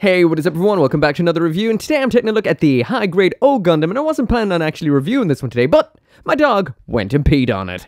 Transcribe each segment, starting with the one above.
Hey, what is up everyone? Welcome back to another review, and today I'm taking a look at the high-grade O Gundam, and I wasn't planning on actually reviewing this one today, but my dog went and peed on it.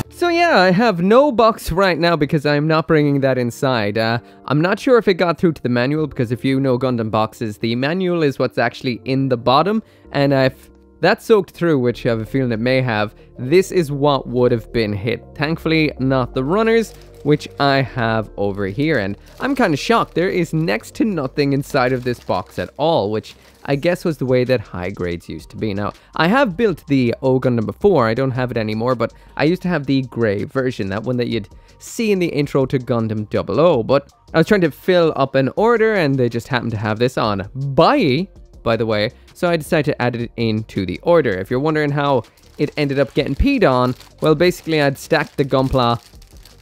So yeah, I have no box right now because I'm not bringing that inside. I'm not sure if it got through to the manual, because if you know Gundam boxes, the manual is what's actually in the bottom, and if that soaked through, which I have a feeling it may have, this is what would have been hit. Thankfully, not the runners, which I have over here, and I'm kind of shocked. There is next to nothing inside of this box at all, which I guess was the way that high grades used to be. Now, I have built the O Gundam before. I don't have it anymore, but I used to have the grey version, that one that you'd see in the intro to Gundam 00, but I was trying to fill up an order, and they just happened to have this on buy, by the way, so I decided to add it into the order. If you're wondering how it ended up getting peed on, well, basically I'd stacked the gunpla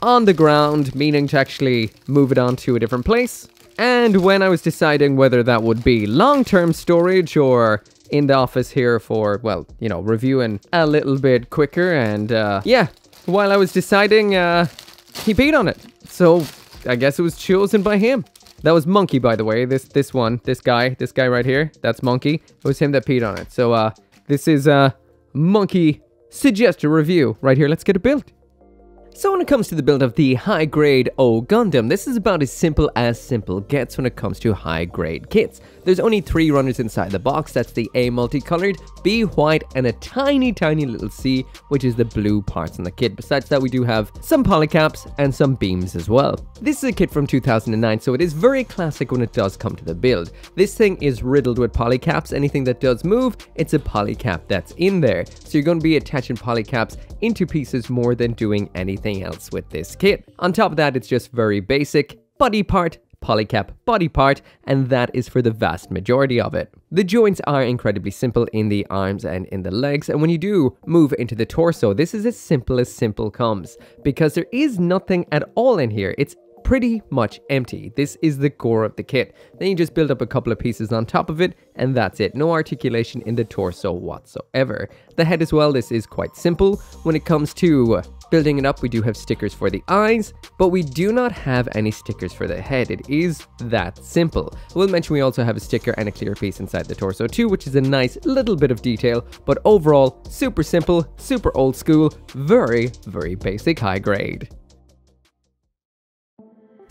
on the ground, meaning to actually move it on to a different place. And when I was deciding whether that would be long-term storage or in the office here for, well, you know, reviewing a little bit quicker, and yeah, while I was deciding, he peed on it. So I guess it was chosen by him. That was Monkey, by the way. This guy right here, that's Monkey. It was him that peed on it. So this is Monkey Suggest a Review right here. Let's get it built. So when it comes to the build of the high-grade O Gundam, this is about as simple gets when it comes to high-grade kits. There's only 3 runners inside the box. That's the A multicolored, B white, and a tiny little C, which is the blue parts in the kit. Besides that, we do have some polycaps and some beams as well. This is a kit from 2009, so it is very classic when it does come to the build. This thing is riddled with polycaps. Anything that does move, it's a polycap that's in there. So you're going to be attaching polycaps into pieces more than doing anything else with this kit. On top of that, it's just very basic body part, polycap, body part, and that is for the vast majority of it. The joints are incredibly simple in the arms and in the legs, and when you do move into the torso, this is as simple comes, because there is nothing at all in here. It's pretty much empty. This is the core of the kit. Then you just build up a couple of pieces on top of it, and that's it. No articulation in the torso whatsoever. The head as well, this is quite simple. When it comes to building it up, we do have stickers for the eyes, but we do not have any stickers for the head. It is that simple. I will mention we also have a sticker and a clear piece inside the torso too, which is a nice little bit of detail, but overall, super simple, super old school, very basic high grade.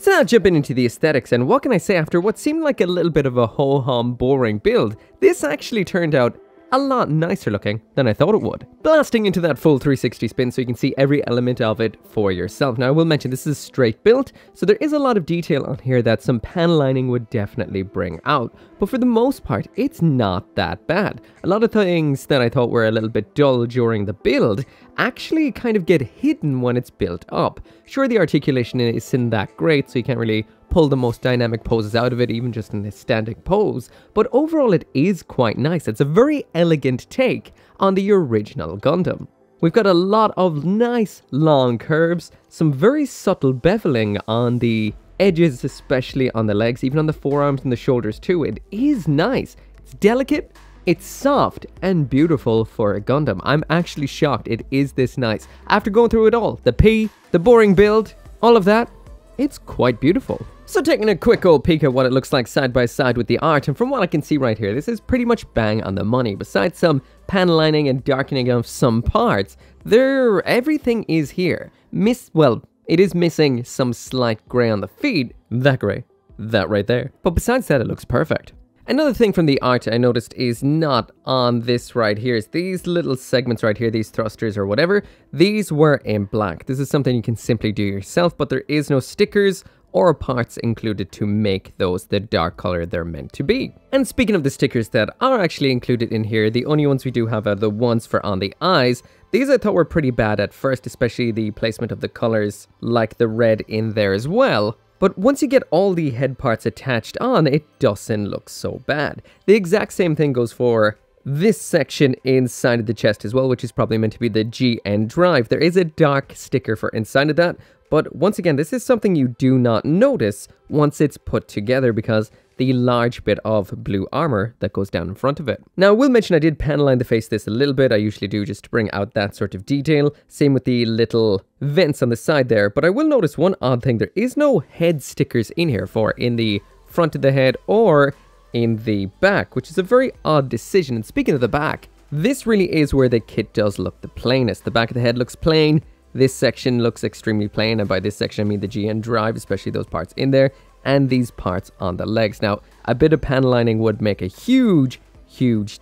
So now jumping into the aesthetics, and what can I say after what seemed like a little bit of a ho-hum boring build, this actually turned out a lot nicer looking than I thought it would. Blasting into that full 360 spin so you can see every element of it for yourself. Now I will mention this is straight built, so there is a lot of detail on here that some pan lining would definitely bring out, but for the most part it's not that bad. A lot of things that I thought were a little bit dull during the build actually kind of get hidden when it's built up. Sure, the articulation isn't that great, so you can't really pull the most dynamic poses out of it, even just in this standing pose, but overall it is quite nice. It's a very elegant take on the original Gundam. We've got a lot of nice long curves, some very subtle beveling on the edges, especially on the legs, even on the forearms and the shoulders too. It is nice. It's delicate, it's soft, and beautiful for a Gundam. I'm actually shocked it is this nice. After going through it all, the P, the boring build, all of that, it's quite beautiful. So taking a quick old peek at what it looks like side by side with the art, and from what I can see right here, this is pretty much bang on the money. Besides some pan lining and darkening of some parts, everything is here. It is missing some slight grey on the feet, that grey, that right there. But besides that, it looks perfect. Another thing from the art I noticed is not on this right here. Is these little segments right here, these thrusters or whatever, these were in black. This is something you can simply do yourself, but there is no stickers or parts included to make those the dark color they're meant to be. And speaking of the stickers that are actually included in here, the only ones we do have are the ones for on the eyes. These I thought were pretty bad at first, especially the placement of the colors, like the red in there as well. But once you get all the head parts attached on, it doesn't look so bad. The exact same thing goes for this section inside of the chest as well, which is probably meant to be the GN drive. There is a dark sticker for inside of that, but once again, this is something you do not notice once it's put together, because the large bit of blue armor that goes down in front of it. Now, I will mention I did pan line the face this a little bit. I usually do just to bring out that sort of detail. Same with the little vents on the side there. But I will notice one odd thing. There is no head stickers in here for in the front of the head or in the back, which is a very odd decision. And speaking of the back, this really is where the kit does look the plainest. The back of the head looks plain. This section looks extremely plain, and by this section I mean the GN drive, especially those parts in there, and these parts on the legs. Now, a bit of panel lining would make a huge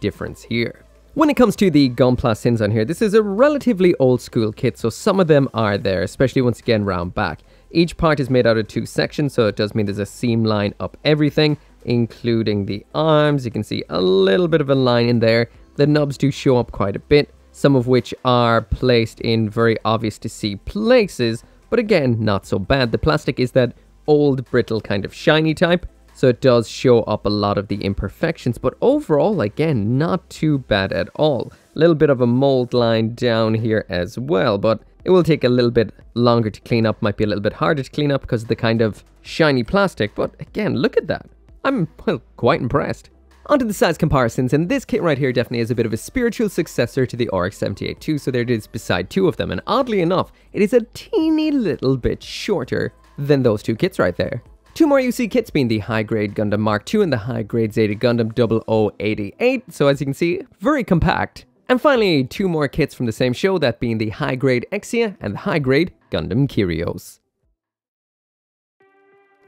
difference here. When it comes to the gunpla sins on here, this is a relatively old school kit, so some of them are there, especially once again round back. Each part is made out of 2 sections, so it does mean there's a seam line up everything, including the arms. You can see a little bit of a line in there. The nubs do show up quite a bit, some of which are placed in very obvious to see places, but again, not so bad. The plastic is that old, brittle, kind of shiny type, so it does show up a lot of the imperfections, but overall, again, not too bad at all. A little bit of a mold line down here as well, but it will take a little bit longer to clean up, might be a little bit harder to clean up because of the kind of shiny plastic, but again, look at that. I'm, well, quite impressed. Onto the size comparisons, and this kit right here definitely is a bit of a spiritual successor to the RX 78-2, so there it is beside 2 of them, and oddly enough, it is a teeny little bit shorter than those 2 kits right there. 2 more UC kits being the high-grade Gundam Mark II and the high-grade Zeta Gundam 0088, so as you can see, very compact. And finally, 2 more kits from the same show, that being the high-grade Exia and the high-grade Gundam Kyrios.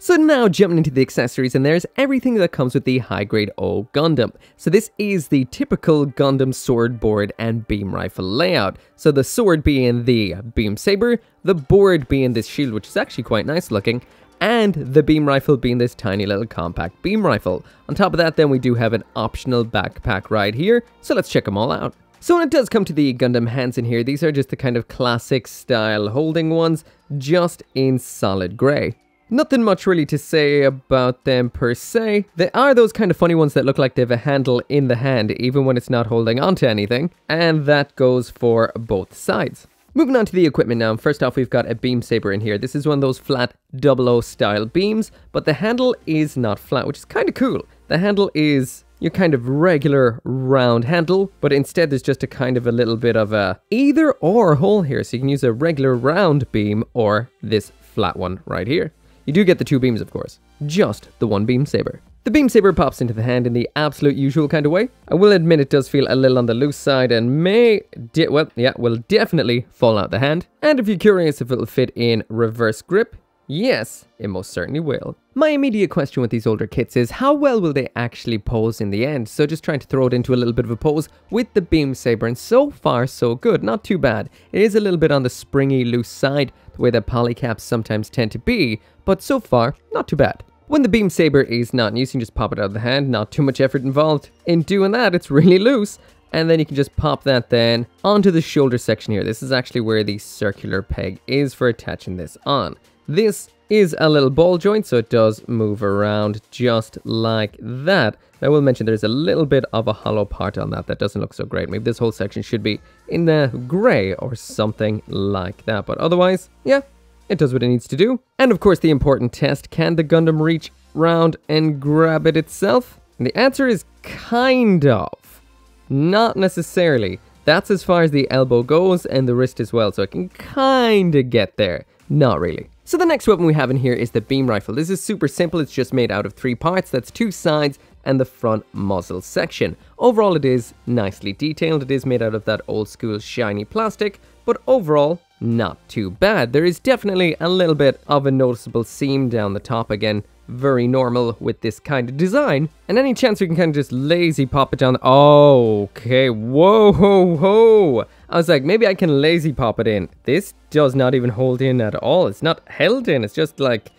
So now jumping into the accessories, and there's everything that comes with the high-grade O Gundam. So this is the typical Gundam sword, board, and beam rifle layout. So the sword being the beam saber, the board being this shield, which is actually quite nice looking, and the beam rifle being this tiny little compact beam rifle. On top of that, then we do have an optional backpack right here, so let's check them all out. So when it does come to the Gundam hands in here, these are just the kind of classic style holding ones, just in solid grey. Nothing much really to say about them per se. They are those kind of funny ones that look like they have a handle in the hand, even when it's not holding onto anything. And that goes for both sides. Moving on to the equipment now. First off, we've got a beam saber in here. This is one of those flat 00 style beams, but the handle is not flat, which is kind of cool. The handle is your kind of regular round handle, but instead there's just a kind of a little bit of a either or hole here. So you can use a regular round beam or this flat one right here. You do get the 2 beams, of course, just the 1 beam saber. The beam saber pops into the hand in the absolute usual kind of way. I will admit it does feel a little on the loose side and will definitely fall out the hand. And if you're curious if it'll fit in reverse grip, yes, it most certainly will. My immediate question with these older kits is how well will they actually pose in the end? So just trying to throw it into a little bit of a pose with the beam saber, and so far so good, not too bad. It is a little bit on the springy loose side, the way that polycaps sometimes tend to be, but so far not too bad. When the beam saber is not in use, you can just pop it out of the hand, not too much effort involved in doing that, it's really loose. And then you can just pop that then onto the shoulder section here. This is actually where the circular peg is for attaching this on. This is a little ball joint, so it does move around just like that. I will mention there's a little bit of a hollow part on that doesn't look so great. Maybe this whole section should be in the gray or something like that. But otherwise, yeah, it does what it needs to do. And of course, the important test, can the Gundam reach round and grab it itself? And the answer is kind of. Not necessarily. That's as far as the elbow goes and the wrist as well, so it can kind of get there. Not really. So the next weapon we have in here is the beam rifle. This is super simple. It's just made out of 3 parts. That's 2 sides and the front muzzle section. Overall, it is nicely detailed. It is made out of that old school shiny plastic, but overall, not too bad. There is definitely a little bit of a noticeable seam down the top. Again, very normal with this kind of design. And any chance we can kind of just lazy pop it down. Okay, whoa, ho, ho. I was like, maybe I can lazy pop it in. This does not even hold in at all. It's not held in. It's just like,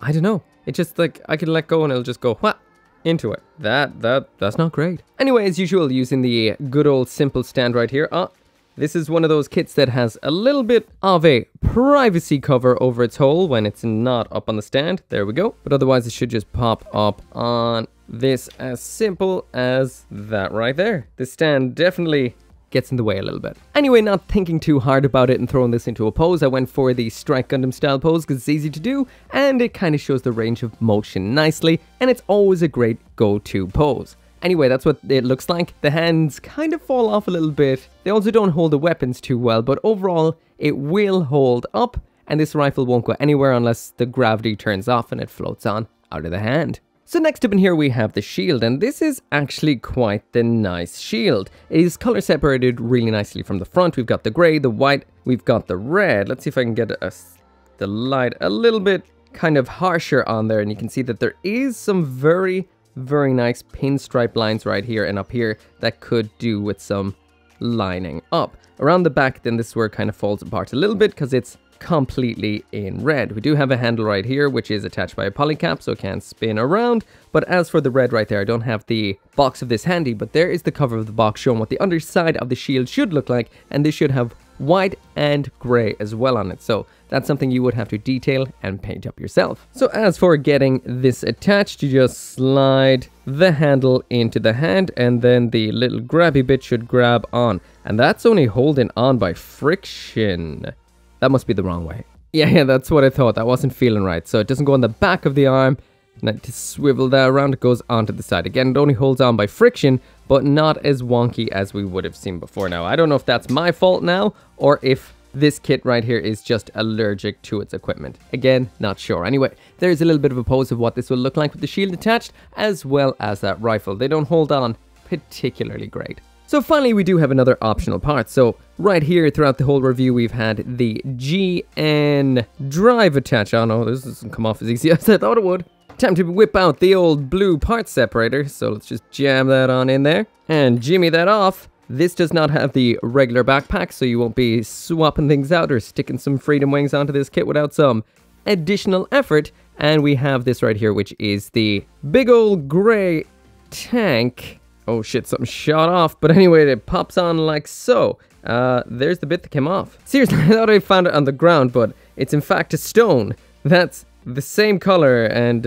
I don't know. It's just like, I can let go and it'll just go whap into it. That's not great. Anyway, as usual, using the good old simple stand right here. This is one of those kits that has a little bit of a privacy cover over its hole when it's not up on the stand. There we go. But otherwise, it should just pop up on this as simple as that right there. The stand definitely gets in the way a little bit. Anyway, not thinking too hard about it and throwing this into a pose, I went for the Strike Gundam style pose because it's easy to do and it kind of shows the range of motion nicely, and it's always a great go-to pose. Anyway, that's what it looks like. The hands kind of fall off a little bit. They also don't hold the weapons too well, but overall it will hold up, and this rifle won't go anywhere unless the gravity turns off and it floats on out of the hand. So next up in here we have the shield, and this is actually quite the nice shield. It is color separated really nicely from the front. We've got the gray, the white, we've got the red. Let's see if I can get the light a little bit kind of harsher on there, and you can see that there is some very nice pinstripe lines right here and up here that could do with some lining up. Around the back, then this is where it kind of falls apart a little bit because it's completely in red. We do have a handle right here which is attached by a polycap, so it can spin around, but as for the red right there, I don't have the box of this handy, but there is the cover of the box showing what the underside of the shield should look like, and this should have white and grey as well on it, so that's something you would have to detail and paint up yourself. So as for getting this attached, you just slide the handle into the hand and then the little grabby bit should grab on, and that's only holding on by friction. That must be the wrong way. Yeah, that's what I thought. That wasn't feeling right. So it doesn't go on the back of the arm. And to swivel that around, it goes onto the side. Again, it only holds on by friction, but not as wonky as we would have seen before. Now, I don't know if that's my fault now, or if this kit right here is just allergic to its equipment. Again, not sure. Anyway, there's a little bit of a pose of what this will look like with the shield attached, as well as that rifle. They don't hold on particularly great. So finally, we do have another optional part. So right here throughout the whole review, we've had the GN drive attached. Oh no, this doesn't come off as easy as I thought it would. Time to whip out the old blue part separator. So let's just jam that on in there and jimmy that off. This does not have the regular backpack, so you won't be swapping things out or sticking some Freedom Wings onto this kit without some additional effort. And we have this right here, which is the big old gray tank. Oh shit, something shot off, but anyway, it pops on like so. There's the bit that came off. Seriously, I thought I found it on the ground, but it's in fact a stone. That's the same color and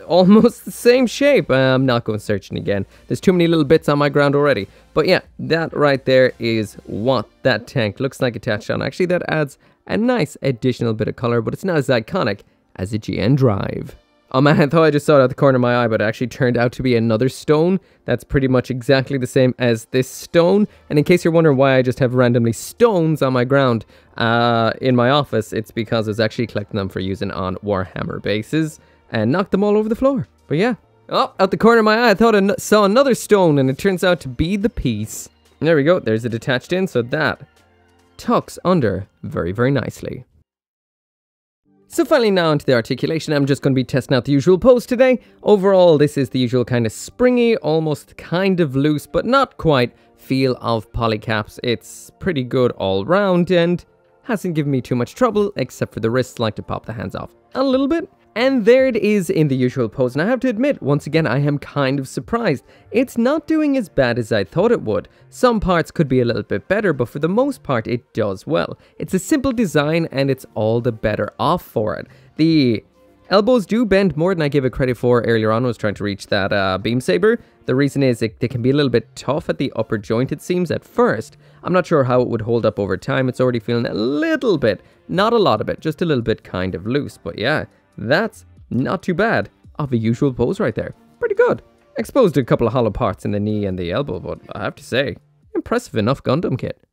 almost the same shape. I'm not going searching again. There's too many little bits on my ground already. But yeah, that right there is what that tank looks like attached on. Actually, that adds a nice additional bit of color, but it's not as iconic as a GN drive. Oh man, I thought I just saw it out the corner of my eye, but it actually turned out to be another stone that's pretty much exactly the same as this stone. And in case you're wondering why I just have randomly stones on my ground in my office, it's because I was actually collecting them for using on Warhammer bases and knocked them all over the floor. But yeah. Oh, out the corner of my eye, I thought I saw another stone, and it turns out to be the piece. There we go, there's it attached in, so that tucks under very nicely. So finally now onto the articulation. I'm just going to be testing out the usual pose today. Overall, this is the usual kind of springy, almost kind of loose, but not quite feel of polycaps. It's pretty good all round and hasn't given me too much trouble, except for the wrists like to pop the hands off a little bit. And there it is in the usual pose, and I have to admit, once again, I am kind of surprised. It's not doing as bad as I thought it would. Some parts could be a little bit better, but for the most part, it does well. It's a simple design, and it's all the better off for it. The elbows do bend more than I gave it credit for earlier on when I was trying to reach that beam saber. The reason is they can be a little bit tough at the upper joint, it seems, at first. I'm not sure how it would hold up over time. It's already feeling a little bit, not a lot of it, just a little bit kind of loose, but yeah. That's not too bad of a usual pose right there. Pretty good. Exposed a couple of hollow parts in the knee and the elbow, but I have to say, impressive enough Gundam kit.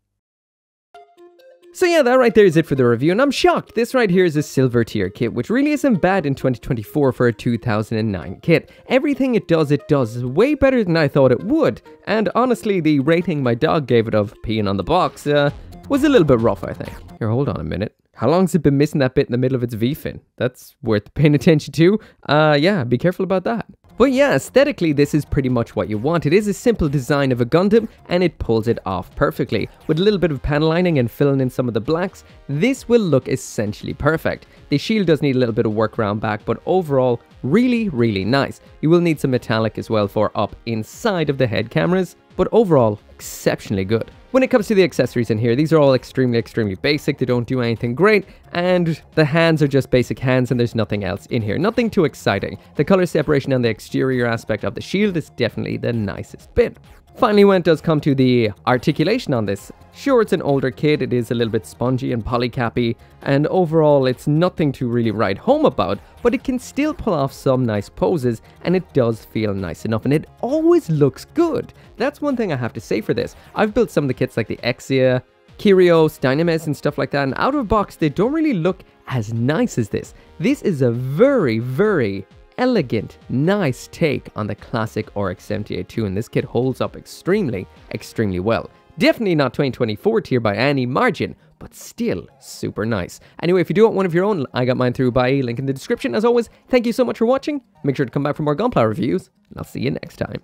So yeah, that right there is it for the review, and I'm shocked. This right here is a silver tier kit, which really isn't bad in 2024 for a 2009 kit. Everything it does way better than I thought it would. And honestly, the rating my dog gave it of peeing on the box was a little bit rough, I think. Here, hold on a minute. How long's it been missing that bit in the middle of its V-fin? That's worth paying attention to. Yeah, be careful about that. But yeah, aesthetically, this is pretty much what you want. It is a simple design of a Gundam, and it pulls it off perfectly. With a little bit of panel lining and filling in some of the blacks, this will look essentially perfect. The shield does need a little bit of work around back, but overall, really nice. You will need some metallic as well for up inside of the head cameras, but overall, exceptionally good. When it comes to the accessories in here, these are all extremely basic. They don't do anything great, and the hands are just basic hands, and there's nothing else in here. Nothing too exciting. The color separation and the exterior aspect of the shield is definitely the nicest bit. Finally, when it does come to the articulation on this, sure, it's an older kit, it is a little bit spongy and polycappy, and overall it's nothing to really write home about, but it can still pull off some nice poses, and it does feel nice enough, and it always looks good. That's one thing I have to say for this. I've built some of the kits like the Exia, Kyrios, Dynamis, and stuff like that, and out of box they don't really look as nice as this. This is a very, very elegant, nice take on the classic RX 78-2, and this kit holds up extremely, extremely well. Definitely not 2024 tier by any margin, but still super nice. Anyway, if you do want one of your own, I got mine through by link in the description. As always, thank you so much for watching. Make sure to come back for more gunpla reviews, and I'll see you next time.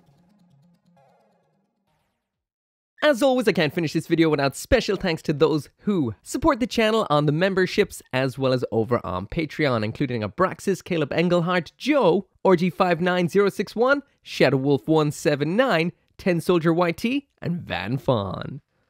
As always, I can't finish this video without special thanks to those who support the channel on the memberships as well as over on Patreon, including Abraxas, Caleb Engelhardt, Joe, RG59061, Shadow Wolf 179, 10 Soldier YT, and Van Fawn.